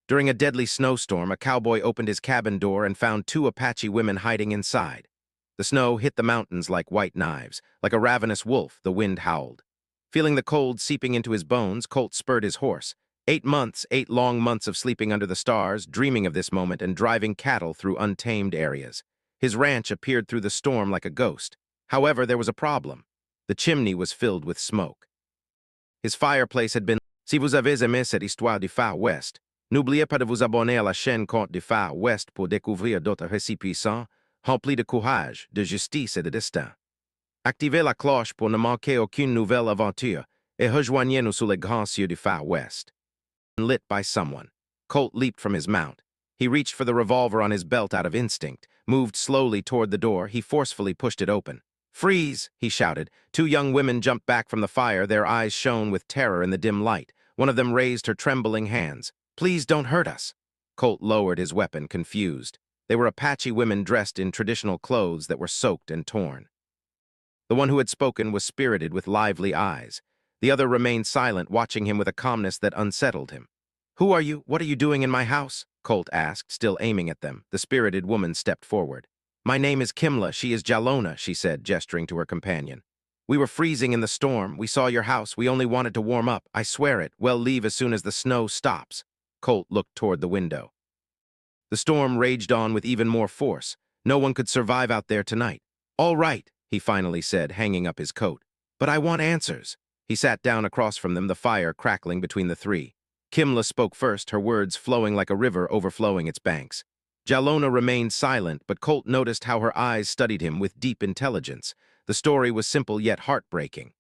During a deadly snowstorm, a cowboy opened his cabin door and found two Apache women hiding inside. The snow hit the mountains like white knives. Like a ravenous wolf, the wind howled. Feeling the cold seeping into his bones, Colt spurred his horse. 8 months, 8 long months of sleeping under the stars, dreaming of this moment and driving cattle through untamed areas. His ranch appeared through the storm like a ghost. However, there was a problem. The chimney was filled with smoke. His fireplace had been... Si vous avez aimé cette histoire du Far West, n'oubliez pas de vous abonner à la chaîne Conte du Far West pour découvrir d'autres récits puissants, remplis de courage, de justice et de destin. Activez la cloche pour ne manquer aucune nouvelle aventure et rejoignez-nous sous les grands cieux du Far West. Lit by someone. Colt leaped from his mount. He reached for the revolver on his belt out of instinct, moved slowly toward the door. He forcefully pushed it open. "Freeze!" he shouted. Two young women jumped back from the fire, their eyes shone with terror in the dim light. One of them raised her trembling hands. "Please don't hurt us." Colt lowered his weapon, confused. They were Apache women dressed in traditional clothes that were soaked and torn. The one who had spoken was spirited with lively eyes. The other remained silent, watching him with a calmness that unsettled him. "Who are you? What are you doing in my house?" Colt asked, still aiming at them. The spirited woman stepped forward. "My name is Kimla. She is Jalona," she said, gesturing to her companion. "We were freezing in the storm. We saw your house. We only wanted to warm up. I swear it. We'll leave as soon as the snow stops." Colt looked toward the window. The storm raged on with even more force. No one could survive out there tonight. "All right," he finally said, hanging up his coat. "But I want answers." He sat down across from them, the fire crackling between the three. Kimla spoke first, her words flowing like a river overflowing its banks. Jalona remained silent, but Colt noticed how her eyes studied him with deep intelligence. The story was simple yet heartbreaking.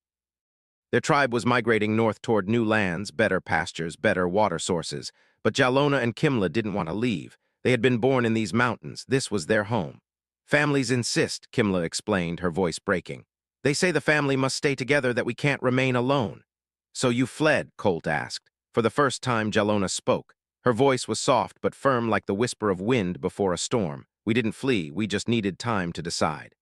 Their tribe was migrating north toward new lands, better pastures, better water sources. But Jalona and Kimla didn't want to leave. They had been born in these mountains. This was their home. "Families insist," Kimla explained, her voice breaking. "They say the family must stay together, that we can't remain alone." "So you fled?" Colt asked. For the first time, Jalona spoke. Her voice was soft but firm like the whisper of wind before a storm. "We didn't flee, we just needed time to decide."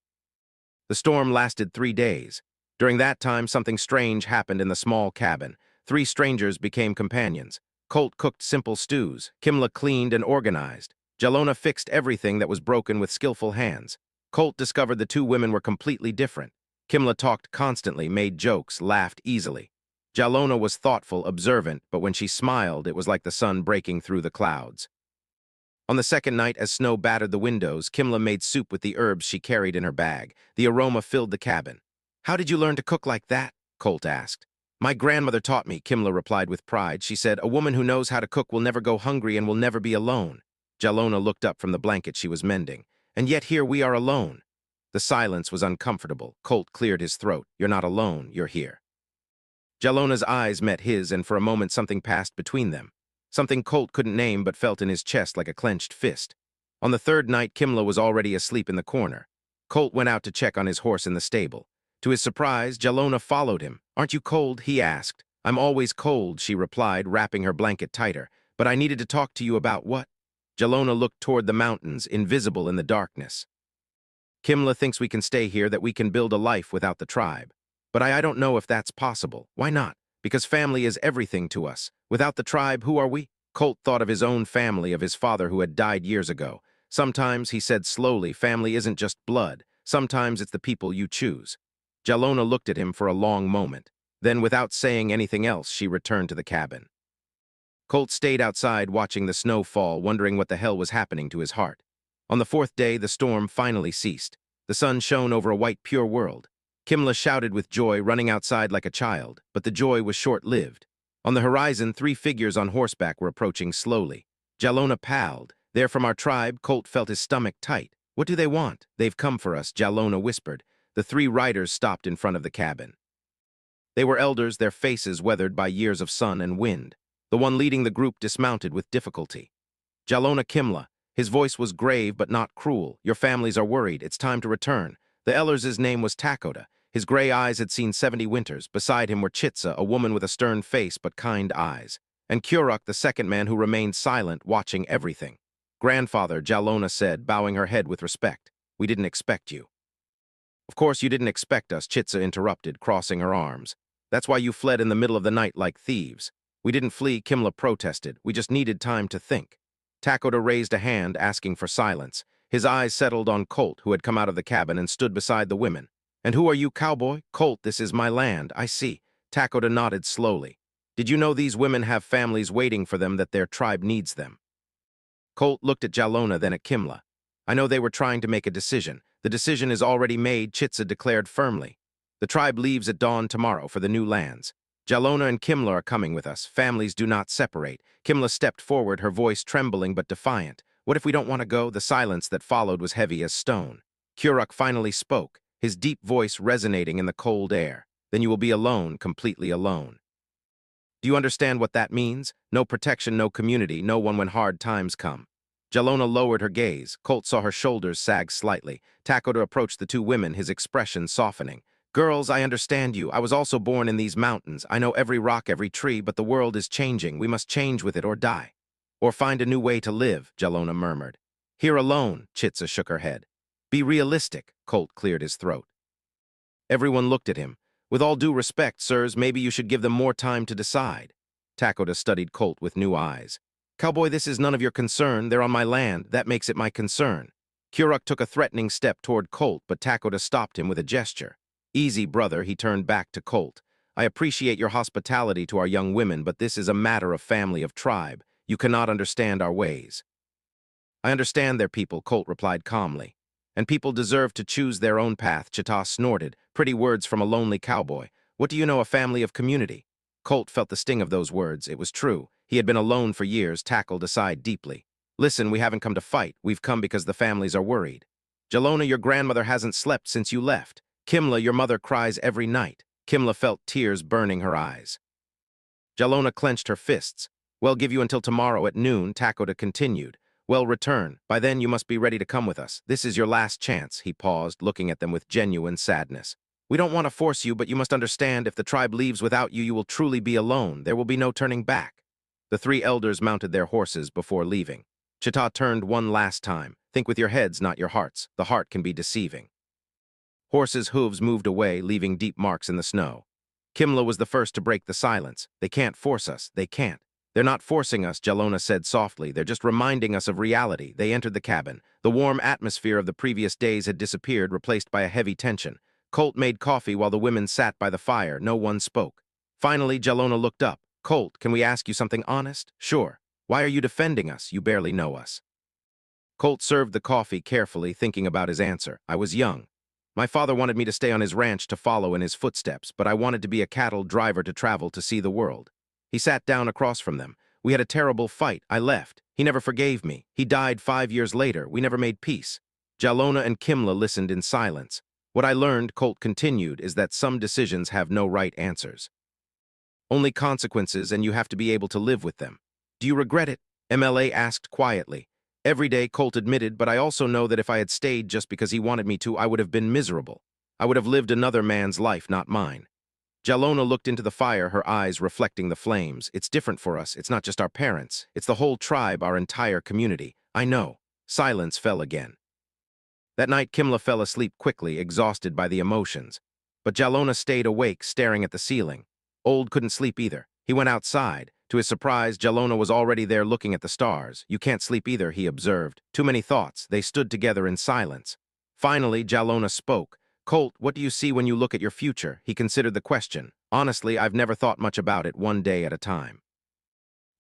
The storm lasted 3 days. During that time, something strange happened in the small cabin. 3 strangers became companions. Colt cooked simple stews. Kimla cleaned and organized. Jalona fixed everything that was broken with skillful hands. Colt discovered the 2 women were completely different. Kimla talked constantly, made jokes, laughed easily. Jalona was thoughtful, observant, but when she smiled, it was like the sun breaking through the clouds. On the second night, as snow battered the windows, Kimla made soup with the herbs she carried in her bag. The aroma filled the cabin. "How did you learn to cook like that?" Colt asked. "My grandmother taught me," Kimla replied with pride. She said, "A woman who knows how to cook will never go hungry and will never be alone." Jalona looked up from the blanket she was mending. "And yet here we are alone." The silence was uncomfortable. Colt cleared his throat. "You're not alone, you're here." Jalona's eyes met his, and for a moment something passed between them. Something Colt couldn't name but felt in his chest like a clenched fist. On the 3rd night, Kimla was already asleep in the corner. Colt went out to check on his horse in the stable. To his surprise, Jalona followed him. "Aren't you cold?" he asked. "I'm always cold," she replied, wrapping her blanket tighter. "But I needed to talk to you about what?" Jalona looked toward the mountains, invisible in the darkness. "Kimla thinks we can stay here, that we can build a life without the tribe. But I don't know if that's possible." "Why not?" "Because family is everything to us. Without the tribe, who are we?" Colt thought of his own family, of his father who had died years ago. "Sometimes," he said slowly, "family isn't just blood. Sometimes it's the people you choose." Jalona looked at him for a long moment. Then, without saying anything else, she returned to the cabin. Colt stayed outside watching the snow fall, wondering what the hell was happening to his heart. On the 4th day, the storm finally ceased. The sun shone over a white, pure world. Kimla shouted with joy, running outside like a child, but the joy was short-lived. On the horizon, 3 figures on horseback were approaching slowly. Jalona palled. "They're from our tribe." Colt felt his stomach tight. "What do they want?" "They've come for us," Jalona whispered. The 3 riders stopped in front of the cabin. They were elders, their faces weathered by years of sun and wind. The one leading the group dismounted with difficulty. "Jalona Kimla." His voice was grave but not cruel. "Your families are worried. It's time to return." The elder's name was Takoda. His gray eyes had seen 70 winters. Beside him were Chitsa, a woman with a stern face but kind eyes, and Kuruk, the second man, who remained silent, watching everything. "Grandfather," Jalona said, bowing her head with respect. "We didn't expect you." "Of course you didn't expect us," Chitsa interrupted, crossing her arms. "That's why you fled in the middle of the night like thieves." We didn't flee, Kimla protested. We just needed time to think. Takoda raised a hand, asking for silence. His eyes settled on Colt, who had come out of the cabin and stood beside the women. And who are you, Cowboy? Colt, this is my land, I see. Takoda nodded slowly. Did you know these women have families waiting for them, that their tribe needs them? Colt looked at Jalona, then at Kimla. I know they were trying to make a decision. The decision is already made, Chitsa declared firmly. The tribe leaves at dawn tomorrow for the new lands. Jalona and Kimla are coming with us. Families do not separate. Kimla stepped forward, her voice trembling but defiant. What if we don't want to go? The silence that followed was heavy as stone. Kuruk finally spoke, his deep voice resonating in the cold air. Then you will be alone, completely alone. Do you understand what that means? No protection, no community, no one when hard times come. Jalona lowered her gaze. Colt saw her shoulders sag slightly. Takoda approached the two women, his expression softening. Girls, I understand you. I was also born in these mountains. I know every rock, every tree, but the world is changing. We must change with it or die. Or find a new way to live, Jalona murmured. Here alone, Chitsa shook her head. Be realistic, Colt cleared his throat. Everyone looked at him. With all due respect, sirs, maybe you should give them more time to decide. Takoda studied Colt with new eyes. Cowboy, this is none of your concern. They're on my land. That makes it my concern. Kuruk took a threatening step toward Colt, but Takoda stopped him with a gesture. Easy, brother, he turned back to Colt. I appreciate your hospitality to our young women, but this is a matter of family, of tribe. You cannot understand our ways. I understand their people, Colt replied calmly. And people deserve to choose their own path, Chita snorted. Pretty words from a lonely cowboy. What do you know, a family of community? Colt felt the sting of those words. It was true. He had been alone for years, tackled aside deeply. Listen, we haven't come to fight. We've come because the families are worried. Jalona, your grandmother hasn't slept since you left. Kimla, your mother cries every night. Kimla felt tears burning her eyes. Jalona clenched her fists. Well, give you until tomorrow at noon, Takoda continued. Well, return. By then you must be ready to come with us. This is your last chance, he paused, looking at them with genuine sadness. We don't want to force you, but you must understand if the tribe leaves without you, you will truly be alone. There will be no turning back. The three elders mounted their horses before leaving. Chita turned one last time. Think with your heads, not your hearts. The heart can be deceiving. Horses' hooves moved away, leaving deep marks in the snow. Kimla was the first to break the silence. They can't force us. They can't. They're not forcing us, Jalona said softly. They're just reminding us of reality. They entered the cabin. The warm atmosphere of the previous days had disappeared, replaced by a heavy tension. Colt made coffee while the women sat by the fire. No one spoke. Finally, Jalona looked up. Colt, can we ask you something honest? Sure. Why are you defending us? You barely know us. Colt served the coffee carefully, thinking about his answer. I was young. My father wanted me to stay on his ranch to follow in his footsteps, but I wanted to be a cattle driver to travel to see the world. He sat down across from them. We had a terrible fight. I left. He never forgave me. He died 5 years later. We never made peace. Jalona and Kimla listened in silence. What I learned, Colt continued, is that some decisions have no right answers. Only consequences, and you have to be able to live with them. Do you regret it? MLA asked quietly. Every day, Colt admitted, but I also know that if I had stayed just because he wanted me to, I would have been miserable. I would have lived another man's life, not mine. Jalona looked into the fire, her eyes reflecting the flames. It's different for us. It's not just our parents. It's the whole tribe, our entire community. I know. Silence fell again. That night, Kimla fell asleep quickly, exhausted by the emotions. But Jalona stayed awake, staring at the ceiling. Old couldn't sleep either. He went outside. To his surprise, Jalona was already there looking at the stars. You can't sleep either, he observed. Too many thoughts. They stood together in silence. Finally, Jalona spoke. Colt, what do you see when you look at your future? He considered the question. Honestly, I've never thought much about it, one day at a time.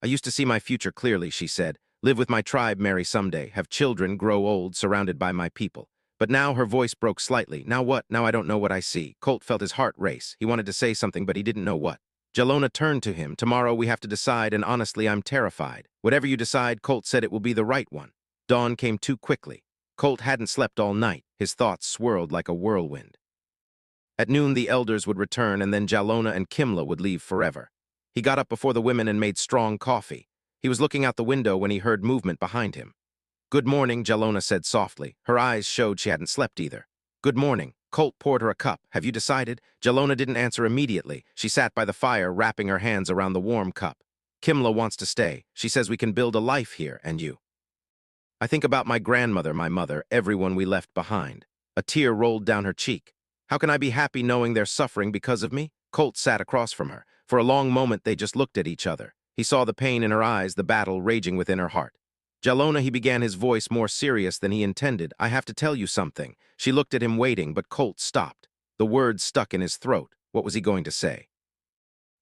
I used to see my future clearly, she said. Live with my tribe, marry someday, have children, grow old, surrounded by my people. But now her voice broke slightly. Now what? Now I don't know what I see. Colt felt his heart race. He wanted to say something, but he didn't know what. Jalona turned to him. Tomorrow we have to decide, and honestly, I'm terrified. Whatever you decide, Colt said it will be the right one. Dawn came too quickly. Colt hadn't slept all night. His thoughts swirled like a whirlwind. At noon, the elders would return, and then Jalona and Kimla would leave forever. He got up before the women and made strong coffee. He was looking out the window when he heard movement behind him. Good morning, Jalona said softly. Her eyes showed she hadn't slept either. Good morning. Colt poured her a cup. Have you decided? Jalona didn't answer immediately. She sat by the fire, wrapping her hands around the warm cup. Kimla wants to stay. She says we can build a life here, and you. I think about my grandmother, my mother, everyone we left behind. A tear rolled down her cheek. How can I be happy knowing they're suffering because of me? Colt sat across from her. For a long moment, they just looked at each other. He saw the pain in her eyes, the battle raging within her heart. Jalona, he began, his voice more serious than he intended. I have to tell you something. She looked at him waiting, but Colt stopped. The words stuck in his throat. What was he going to say?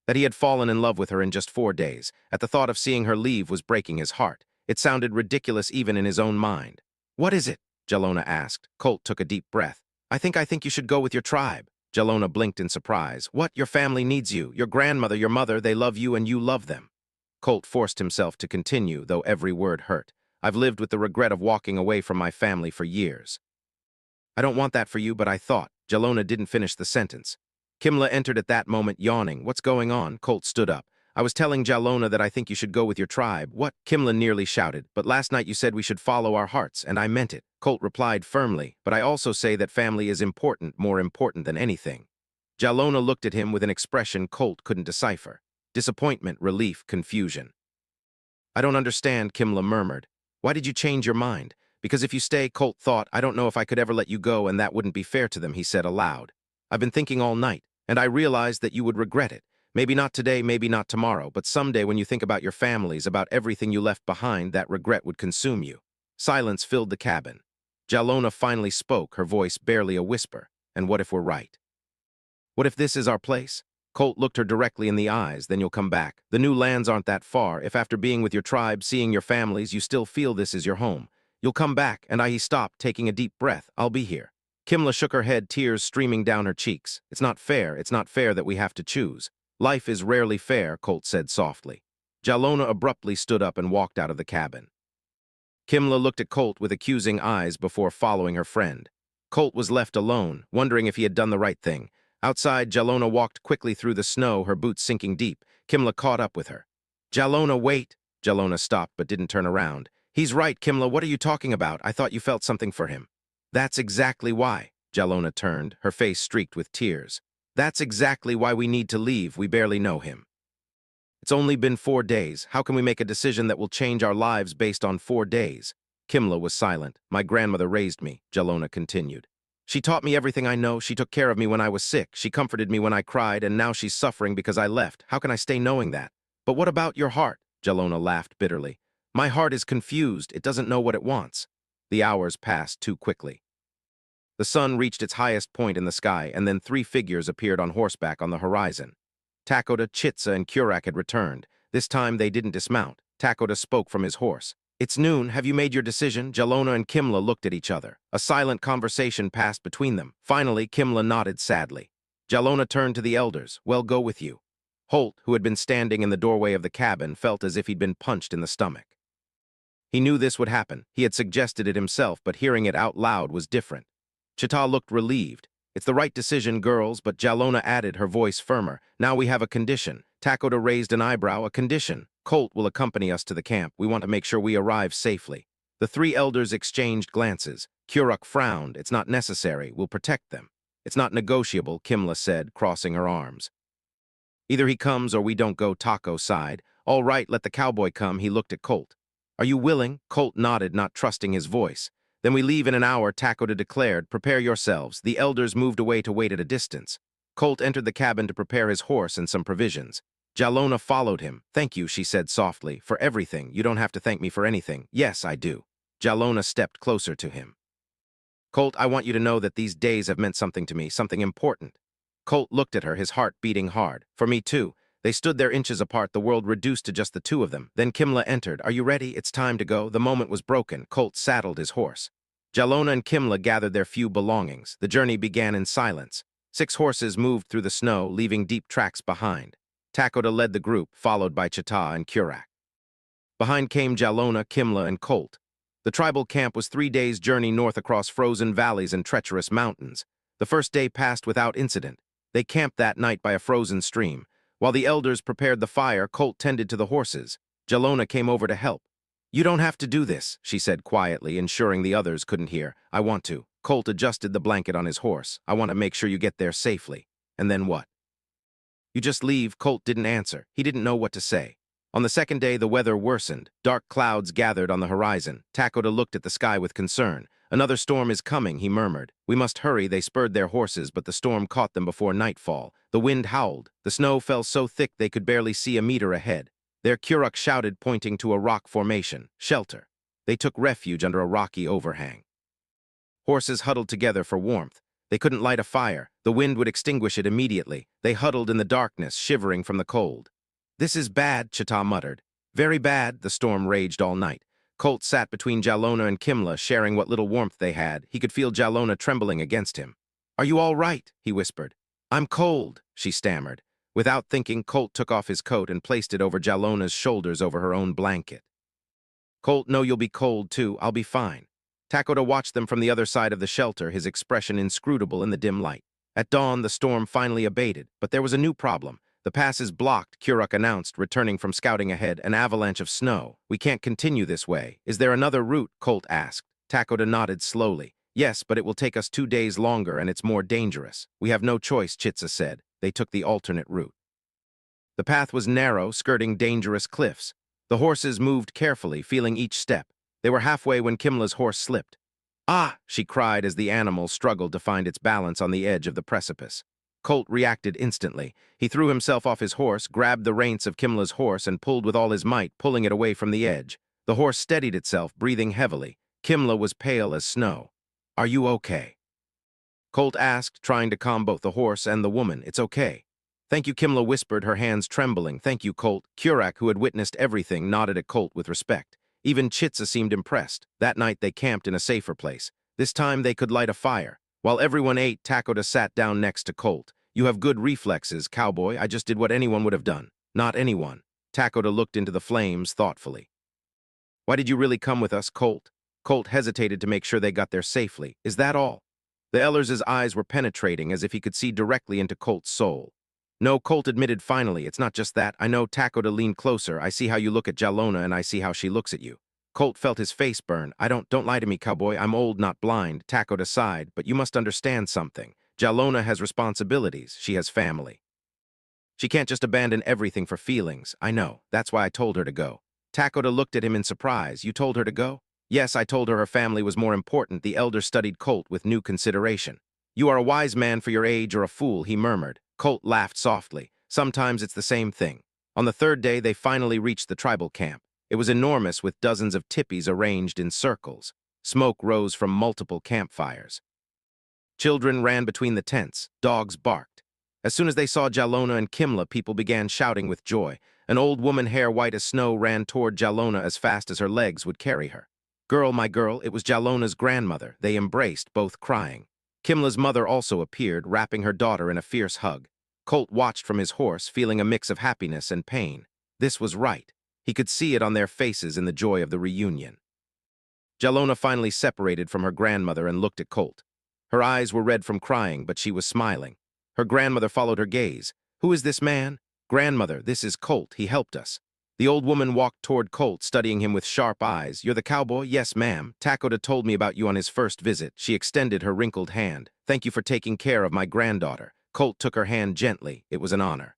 That he had fallen in love with her in just 4 days. At the thought of seeing her leave was breaking his heart. It sounded ridiculous even in his own mind. What is it? Jalona asked. Colt took a deep breath. I think you should go with your tribe. Jalona blinked in surprise. What? Your family needs you. Your grandmother, your mother, they love you and you love them. Colt forced himself to continue, though every word hurt. I've lived with the regret of walking away from my family for years. I don't want that for you, but I thought. Jalona didn't finish the sentence. Kimla entered at that moment, yawning. What's going on? Colt stood up. I was telling Jalona that I think you should go with your tribe. What? Kimla nearly shouted. But last night you said we should follow our hearts, and I meant it. Colt replied firmly. But I also say that family is important, more important than anything. Jalona looked at him with an expression Colt couldn't decipher. Disappointment, relief, confusion. I don't understand, Kimla murmured. Why did you change your mind? Because if you stay, Colt thought, I don't know if I could ever let you go, and that wouldn't be fair to them, he said aloud. I've been thinking all night, and I realized that you would regret it. Maybe not today, maybe not tomorrow, but someday when you think about your families, about everything you left behind, that regret would consume you. Silence filled the cabin. Jalona finally spoke, her voice barely a whisper. And what if we're right? What if this is our place? Colt looked her directly in the eyes. Then you'll come back. The new lands aren't that far. If after being with your tribe, seeing your families, you still feel this is your home, you'll come back. And he stopped, taking a deep breath. I'll be here. Kimla shook her head, tears streaming down her cheeks. It's not fair that we have to choose. Life is rarely fair, Colt said softly. Jalona abruptly stood up and walked out of the cabin. Kimla looked at Colt with accusing eyes before following her friend. Colt was left alone, wondering if he had done the right thing. Outside, Jalona walked quickly through the snow, her boots sinking deep. Kimla caught up with her. Jalona, wait. Jalona stopped but didn't turn around. He's right, Kimla, what are you talking about? I thought you felt something for him. That's exactly why. Jalona turned, her face streaked with tears. That's exactly why we need to leave. We barely know him. It's only been 4 days. How can we make a decision that will change our lives based on 4 days? Kimla was silent. My grandmother raised me, Jalona continued. She taught me everything I know. She took care of me when I was sick. She comforted me when I cried, and now she's suffering because I left. How can I stay knowing that? But what about your heart? Jalona laughed bitterly. My heart is confused. It doesn't know what it wants. The hours passed too quickly. The sun reached its highest point in the sky, and then 3 figures appeared on horseback on the horizon. Takoda, Chitsa, and Kurak had returned. This time they didn't dismount. Takoda spoke from his horse. It's noon. Have you made your decision? Jalona and Kimla looked at each other. A silent conversation passed between them. Finally, Kimla nodded sadly. Jalona turned to the elders. Well, go with you. Holt, who had been standing in the doorway of the cabin, felt as if he'd been punched in the stomach. He knew this would happen. He had suggested it himself, but hearing it out loud was different. Chita looked relieved. It's the right decision, girls, but Jalona added, her voice firmer. Now we have a condition. Takoda raised an eyebrow. A condition. Colt will accompany us to the camp. We want to make sure we arrive safely. The 3 elders exchanged glances. Kurak frowned. It's not necessary. We'll protect them. It's not negotiable, Kimla said, crossing her arms. Either he comes or we don't go, Taco sighed. All right, let the cowboy come. He looked at Colt. Are you willing? Colt nodded, not trusting his voice. Then we leave in an hour, Takoda declared. Prepare yourselves. The elders moved away to wait at a distance. Colt entered the cabin to prepare his horse and some provisions. Jalona followed him. Thank you, she said softly, for everything. You don't have to thank me for anything. Yes, I do. Jalona stepped closer to him. Colt, I want you to know that these days have meant something to me, something important. Colt looked at her, his heart beating hard. For me, too. They stood there inches apart, the world reduced to just the 2 of them. Then Kimla entered. Are you ready? It's time to go. The moment was broken. Colt saddled his horse. Jalona and Kimla gathered their few belongings. The journey began in silence. 6 horses moved through the snow, leaving deep tracks behind. Takoda led the group, followed by Chita and Kurak. Behind came Jalona, Kimla, and Colt. The tribal camp was 3 days' journey north across frozen valleys and treacherous mountains. The first day passed without incident. They camped that night by a frozen stream. While the elders prepared the fire, Colt tended to the horses. Jalona came over to help. You don't have to do this, she said quietly, ensuring the others couldn't hear. I want to. Colt adjusted the blanket on his horse. I want to make sure you get there safely. And then what? You just leave. Colt didn't answer. He didn't know what to say. On the second day, the weather worsened. Dark clouds gathered on the horizon. Takoda looked at the sky with concern. Another storm is coming, he murmured. We must hurry. They spurred their horses, but the storm caught them before nightfall. The wind howled. The snow fell so thick they could barely see a meter ahead. Their currach shouted, pointing to a rock formation. Shelter. They took refuge under a rocky overhang. Horses huddled together for warmth. They couldn't light a fire. The wind would extinguish it immediately. They huddled in the darkness, shivering from the cold. This is bad, Chita muttered. Very bad. The storm raged all night. Colt sat between Jalona and Kimla, sharing what little warmth they had. He could feel Jalona trembling against him. Are you all right? He whispered. I'm cold, she stammered. Without thinking, Colt took off his coat and placed it over Jalona's shoulders over her own blanket. Colt, no, you'll be cold too. I'll be fine. Takoda watched them from the other side of the shelter, his expression inscrutable in the dim light. At dawn, the storm finally abated, but there was a new problem. The pass is blocked, Kuruk announced, returning from scouting ahead, an avalanche of snow. We can't continue this way. Is there another route? Colt asked. Takoda nodded slowly. Yes, but it will take us 2 days longer and it's more dangerous. We have no choice, Chitsa said. They took the alternate route. The path was narrow, skirting dangerous cliffs. The horses moved carefully, feeling each step. They were halfway when Kimla's horse slipped. Ah! She cried as the animal struggled to find its balance on the edge of the precipice. Colt reacted instantly. He threw himself off his horse, grabbed the reins of Kimla's horse, and pulled with all his might, pulling it away from the edge. The horse steadied itself, breathing heavily. Kimla was pale as snow. Are you okay? Colt asked, trying to calm both the horse and the woman. It's okay. Thank you, Kimla whispered, her hands trembling. Thank you, Colt. Kuruk, who had witnessed everything, nodded at Colt with respect. Even Chitsa seemed impressed. That night they camped in a safer place. This time they could light a fire. While everyone ate, Takoda sat down next to Colt. You have good reflexes, Cowboy. I just did what anyone would have done. Not anyone. Takoda looked into the flames thoughtfully. Why did you really come with us, Colt? Colt hesitated to make sure they got there safely. Is that all? The Ellers's eyes were penetrating, as if he could see directly into Colt's soul. No, Colt admitted finally. It's not just that. I know. Takoda leaned closer. I see how you look at Jalona and I see how she looks at you. Colt felt his face burn. Don't lie to me, Cowboy. I'm old, not blind. Takoda sighed. But you must understand something. Jalona has responsibilities. She has family. She can't just abandon everything for feelings. I know. That's why I told her to go. Takoda looked at him in surprise. You told her to go? Yes, I told her family was more important. The elder studied Colt with new consideration. You are a wise man for your age or a fool, he murmured. Colt laughed softly. Sometimes it's the same thing. On the third day, they finally reached the tribal camp. It was enormous, with dozens of tipis arranged in circles. Smoke rose from multiple campfires. Children ran between the tents. Dogs barked. As soon as they saw Jalona and Kimla, people began shouting with joy. An old woman, hair white as snow, ran toward Jalona as fast as her legs would carry her. Girl, my girl, it was Jalona's grandmother. They embraced, both crying. Kimla's mother also appeared, wrapping her daughter in a fierce hug. Colt watched from his horse, feeling a mix of happiness and pain. This was right. He could see it on their faces in the joy of the reunion. Jalona finally separated from her grandmother and looked at Colt. Her eyes were red from crying, but she was smiling. Her grandmother followed her gaze. Who is this man? Grandmother, this is Colt. He helped us. The old woman walked toward Colt, studying him with sharp eyes. You're the cowboy? Yes, ma'am. Takoda told me about you on his first visit. She extended her wrinkled hand. Thank you for taking care of my granddaughter. Colt took her hand gently. It was an honor.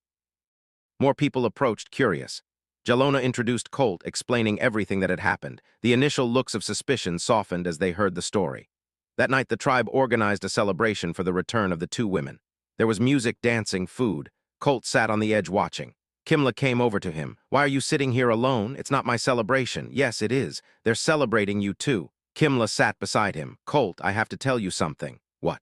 More people approached, curious. Jalona introduced Colt, explaining everything that had happened. The initial looks of suspicion softened as they heard the story. That night, the tribe organized a celebration for the return of the two women. There was music, dancing, food. Colt sat on the edge watching. Kimla came over to him. Why are you sitting here alone? It's not my celebration. Yes, it is. They're celebrating you too. Kimla sat beside him. Colt, I have to tell you something. What?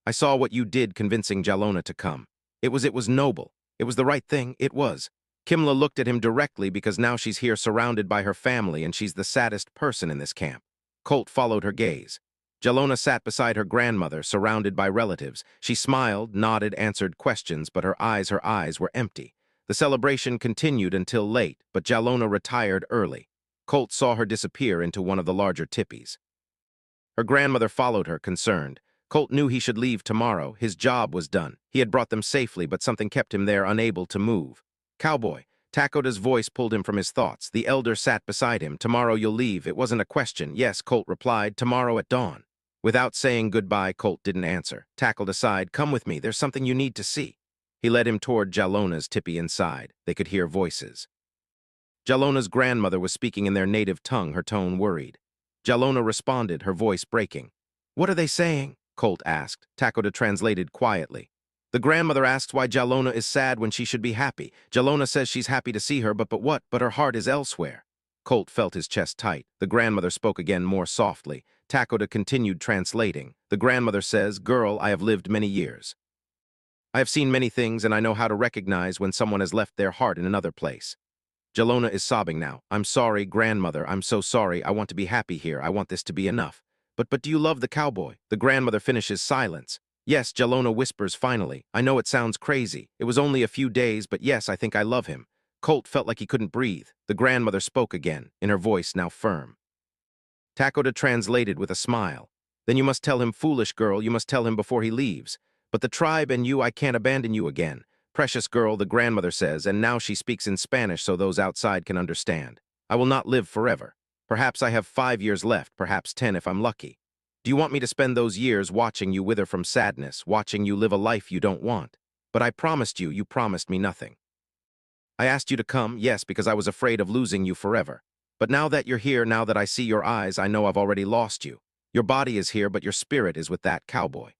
I saw what you did convincing Jalona to come. It was noble. It was the right thing. It was. Kimla looked at him directly because now she's here surrounded by her family and she's the saddest person in this camp. Colt followed her gaze. Jalona sat beside her grandmother, surrounded by relatives. She smiled, nodded, answered questions, but her eyes were empty. The celebration continued until late, but Jalona retired early. Colt saw her disappear into one of the larger tipis. Her grandmother followed her, concerned. Colt knew he should leave tomorrow. His job was done. He had brought them safely, but something kept him there, unable to move. Cowboy. Takoda's voice pulled him from his thoughts. The elder sat beside him. Tomorrow you'll leave. It wasn't a question. Yes, Colt replied. Tomorrow at dawn. Without saying goodbye, Colt didn't answer. Tackled aside. Come with me. There's something you need to see. He led him toward Jalona's tipi inside. They could hear voices. Jalona's grandmother was speaking in their native tongue, her tone worried. Jalona responded, her voice breaking. What are they saying? Colt asked. Takoda translated quietly. The grandmother asks why Jalona is sad when she should be happy. Jalona says she's happy to see her, but what? But her heart is elsewhere. Colt felt his chest tight. The grandmother spoke again more softly. Takoda continued translating. The grandmother says, Girl, I have lived many years. I have seen many things, and I know how to recognize when someone has left their heart in another place. Jalona is sobbing now. I'm sorry, grandmother. I'm so sorry. I want to be happy here. I want this to be enough. But do you love the cowboy? The grandmother finishes silence. Yes, Jalona whispers finally. I know it sounds crazy. It was only a few days, but yes, I think I love him. Colt felt like he couldn't breathe. The grandmother spoke again, in her voice now firm. Takoda translated with a smile. Then you must tell him, foolish girl, you must tell him before he leaves. But the tribe and you, I can't abandon you again. Precious girl, the grandmother says, and now she speaks in Spanish so those outside can understand. I will not live forever. Perhaps I have 5 years left, perhaps 10 if I'm lucky. Do you want me to spend those years watching you wither from sadness, watching you live a life you don't want? But I promised you, you promised me nothing. I asked you to come, yes, because I was afraid of losing you forever. But now that you're here, now that I see your eyes, I know I've already lost you. Your body is here, but your spirit is with that cowboy.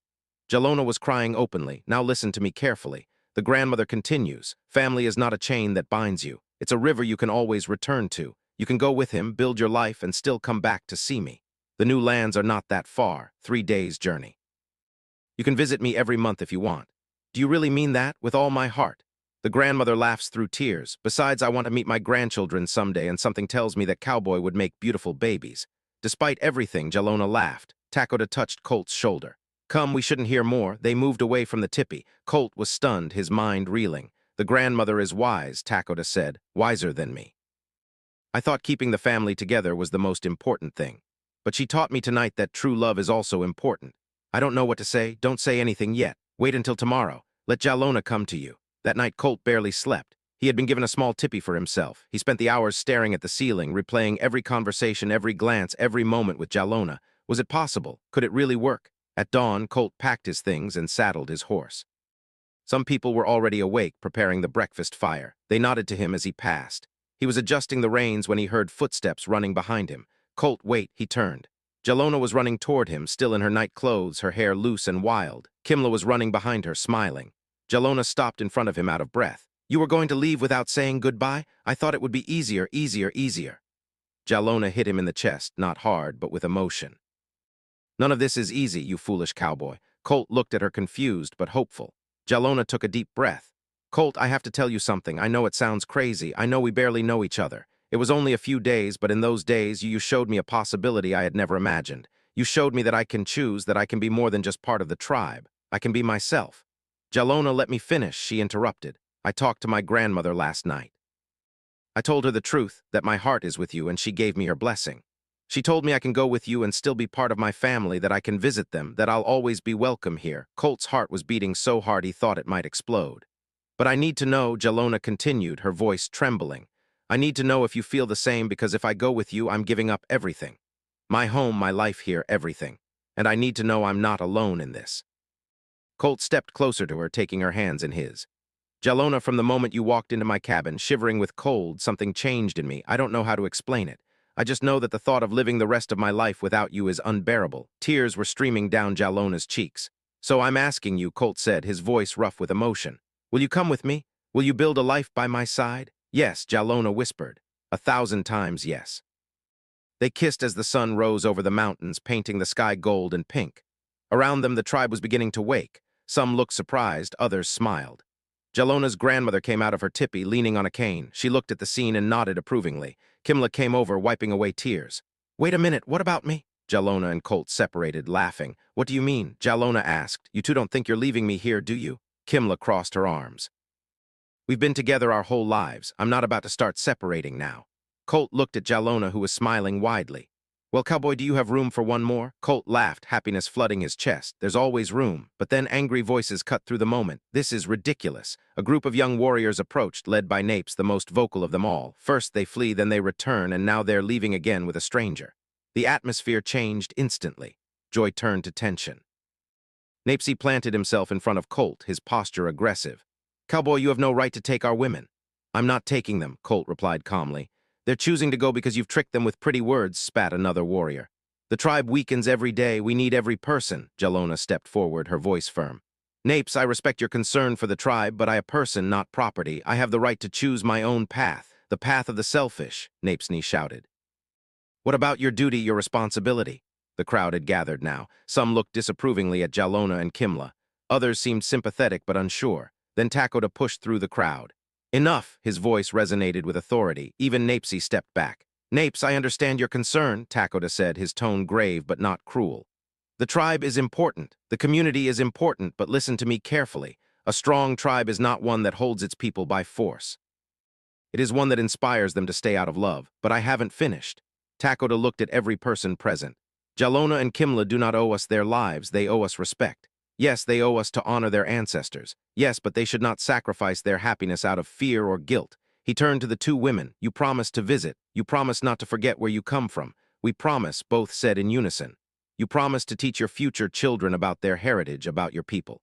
Jalona was crying openly. Now listen to me carefully. The grandmother continues. Family is not a chain that binds you. It's a river you can always return to. You can go with him, build your life, and still come back to see me. The new lands are not that far, 3 days' journey. You can visit me every month if you want. Do you really mean that? With all my heart. The grandmother laughs through tears. Besides, I want to meet my grandchildren someday, and something tells me that Cowboy would make beautiful babies. Despite everything, Jalona laughed. Takoda touched Colt's shoulder. Come, we shouldn't hear more. They moved away from the tipi. Colt was stunned, his mind reeling. The grandmother is wise, Takoda said, wiser than me. I thought keeping the family together was the most important thing. But she taught me tonight that true love is also important. I don't know what to say. Don't say anything yet. Wait until tomorrow. Let Jalona come to you. That night Colt barely slept. He had been given a small tipi for himself. He spent the hours staring at the ceiling, replaying every conversation, every glance, every moment with Jalona. Was it possible? Could it really work? At dawn, Colt packed his things and saddled his horse. Some people were already awake, preparing the breakfast fire. They nodded to him as he passed. He was adjusting the reins when he heard footsteps running behind him. Colt, wait, he turned. Jalona was running toward him, still in her night clothes, her hair loose and wild. Kimla was running behind her, smiling. Jalona stopped in front of him out of breath. You were going to leave without saying goodbye? I thought it would be easier. Jalona hit him in the chest, not hard, but with emotion. None of this is easy, you foolish cowboy. Colt looked at her confused but hopeful. Jalona took a deep breath. Colt, I have to tell you something. I know it sounds crazy. I know we barely know each other. It was only a few days, but in those days you showed me a possibility I had never imagined. You showed me that I can choose, that I can be more than just part of the tribe. I can be myself. Jalona, let me finish, she interrupted. I talked to my grandmother last night. I told her the truth, that my heart is with you, and she gave me her blessing. She told me I can go with you and still be part of my family, that I can visit them, that I'll always be welcome here. Colt's heart was beating so hard he thought it might explode. But I need to know, Jalona continued, her voice trembling. I need to know if you feel the same, because if I go with you, I'm giving up everything. My home, my life here, everything. And I need to know I'm not alone in this. Colt stepped closer to her, taking her hands in his. Jalona, from the moment you walked into my cabin, shivering with cold, something changed in me. I don't know how to explain it. I just know that the thought of living the rest of my life without you is unbearable. Tears were streaming down Jalona's cheeks. So I'm asking you, Colt said, his voice rough with emotion. Will you come with me? Will you build a life by my side? Yes, Jalona whispered. 1,000 times yes. They kissed as the sun rose over the mountains, painting the sky gold and pink. Around them, the tribe was beginning to wake. Some looked surprised, others smiled. Jalona's grandmother came out of her tipi, leaning on a cane. She looked at the scene and nodded approvingly. Kimla came over, wiping away tears. Wait a minute, what about me? Jalona and Colt separated, laughing. What do you mean? Jalona asked. You two don't think you're leaving me here, do you? Kimla crossed her arms. We've been together our whole lives. I'm not about to start separating now. Colt looked at Jalona, who was smiling widely. Well, Cowboy, do you have room for one more? Colt laughed, happiness flooding his chest. There's always room. But then angry voices cut through the moment. This is ridiculous. A group of young warriors approached, led by Napes, the most vocal of them all. First they flee, then they return, and now they're leaving again with a stranger. The atmosphere changed instantly. Joy turned to tension. Napesy planted himself in front of Colt, his posture aggressive. Cowboy, you have no right to take our women. I'm not taking them, Colt replied calmly. They're choosing to go because you've tricked them with pretty words, spat another warrior. The tribe weakens every day. We need every person. Jalona stepped forward, her voice firm. Napes, I respect your concern for the tribe, but I am a person, not property. I have the right to choose my own path, the path of the selfish, Napesney shouted. What about your duty, your responsibility? The crowd had gathered now. Some looked disapprovingly at Jalona and Kimla. Others seemed sympathetic but unsure. Then Takoda pushed through the crowd. Enough, his voice resonated with authority. Even Napesy stepped back. Napes, I understand your concern, Takoda said, his tone grave but not cruel. The tribe is important. The community is important, but listen to me carefully. A strong tribe is not one that holds its people by force. It is one that inspires them to stay out of love. But I haven't finished. Takoda looked at every person present. Jalona and Kimla do not owe us their lives, they owe us respect. Yes, they owe us to honor their ancestors. Yes, but they should not sacrifice their happiness out of fear or guilt. He turned to the two women. You promised to visit. You promised not to forget where you come from. We promise, both said in unison. You promised to teach your future children about their heritage, about your people.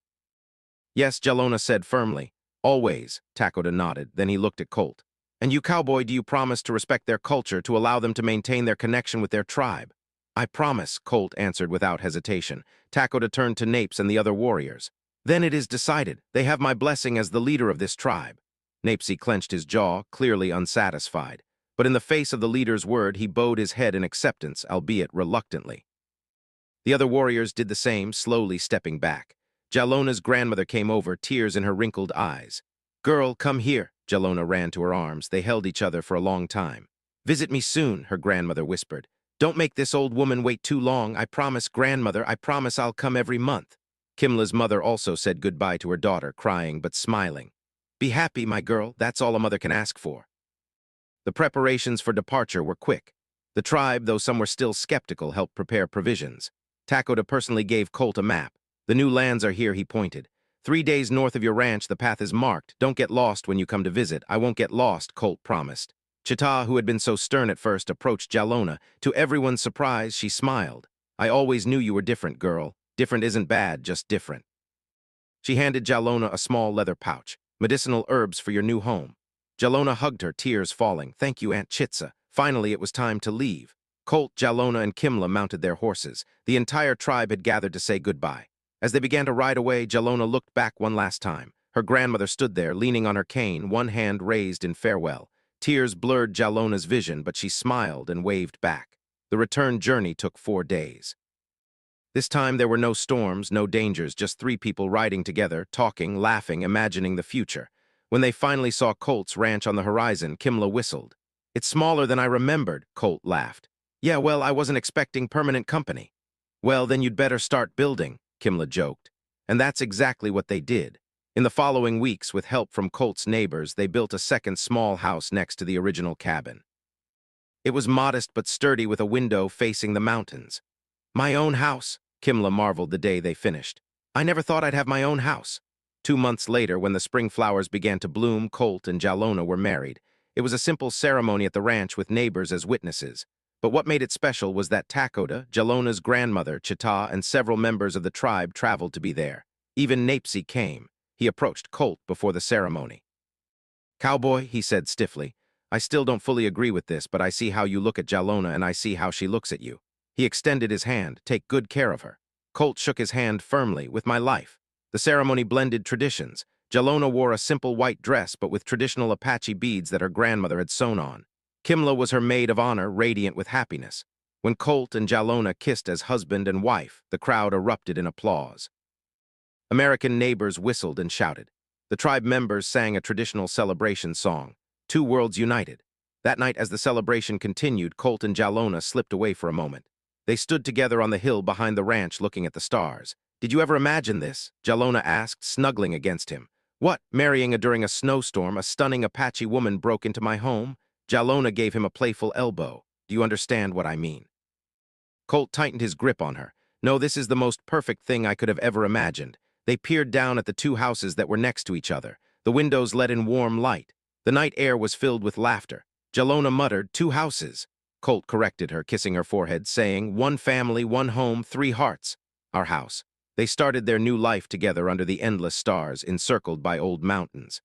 Yes, Jalona said firmly. Always, Takoda nodded. Then he looked at Colt. And you, Cowboy, do you promise to respect their culture, to allow them to maintain their connection with their tribe? I promise, Colt answered without hesitation. Takoda turned to Napes and the other warriors. Then it is decided. They have my blessing as the leader of this tribe. Napesy clenched his jaw, clearly unsatisfied. But in the face of the leader's word, he bowed his head in acceptance, albeit reluctantly. The other warriors did the same, slowly stepping back. Jalona's grandmother came over, tears in her wrinkled eyes. Girl, come here. Jalona ran to her arms. They held each other for a long time. Visit me soon, her grandmother whispered. Don't make this old woman wait too long. I promise, grandmother, I promise I'll come every month. Kimla's mother also said goodbye to her daughter, crying but smiling. Be happy, my girl. That's all a mother can ask for. The preparations for departure were quick. The tribe, though some were still skeptical, helped prepare provisions. Takoda personally gave Colt a map. The new lands are here, he pointed. 3 days north of your ranch, the path is marked. Don't get lost when you come to visit. I won't get lost, Colt promised. Chita, who had been so stern at first, approached Jalona. To everyone's surprise, she smiled. I always knew you were different, girl. Different isn't bad, just different. She handed Jalona a small leather pouch. Medicinal herbs for your new home. Jalona hugged her, tears falling. Thank you, Aunt Chitsa. Finally, it was time to leave. Colt, Jalona, and Kimla mounted their horses. The entire tribe had gathered to say goodbye. As they began to ride away, Jalona looked back one last time. Her grandmother stood there, leaning on her cane, one hand raised in farewell. Tears blurred Jalona's vision, but she smiled and waved back. The return journey took 4 days. This time there were no storms, no dangers, just 3 people riding together, talking, laughing, imagining the future. When they finally saw Colt's ranch on the horizon, Kimla whistled. It's smaller than I remembered, Colt laughed. Yeah, well, I wasn't expecting permanent company. Well, then you'd better start building, Kimla joked. And that's exactly what they did. In the following weeks, with help from Colt's neighbors, they built a second small house next to the original cabin. It was modest but sturdy with a window facing the mountains. My own house, Kimla marveled the day they finished. I never thought I'd have my own house. 2 months later, when the spring flowers began to bloom, Colt and Jalona were married. It was a simple ceremony at the ranch with neighbors as witnesses. But what made it special was that Takoda, Jalona's grandmother, Chita, and several members of the tribe traveled to be there. Even Napesy came. He approached Colt before the ceremony. Cowboy, he said stiffly, I still don't fully agree with this, but I see how you look at Jalona and I see how she looks at you. He extended his hand. Take good care of her. Colt shook his hand firmly. With my life. The ceremony blended traditions. Jalona wore a simple white dress, but with traditional Apache beads that her grandmother had sewn on. Kimla was her maid of honor, radiant with happiness. When Colt and Jalona kissed as husband and wife, the crowd erupted in applause. American neighbors whistled and shouted. The tribe members sang a traditional celebration song, Two Worlds United. That night, as the celebration continued, Colt and Jalona slipped away for a moment. They stood together on the hill behind the ranch looking at the stars. Did you ever imagine this? Jalona asked, snuggling against him. What, marrying during a snowstorm, a stunning Apache woman broke into my home? Jalona gave him a playful elbow. Do you understand what I mean? Colt tightened his grip on her. No, this is the most perfect thing I could have ever imagined. They peered down at the 2 houses that were next to each other. The windows let in warm light. The night air was filled with laughter. Jalona muttered, 2 houses. Colt corrected her, kissing her forehead, saying, 1 family, 1 home, 3 hearts. Our house. They started their new life together under the endless stars, encircled by old mountains.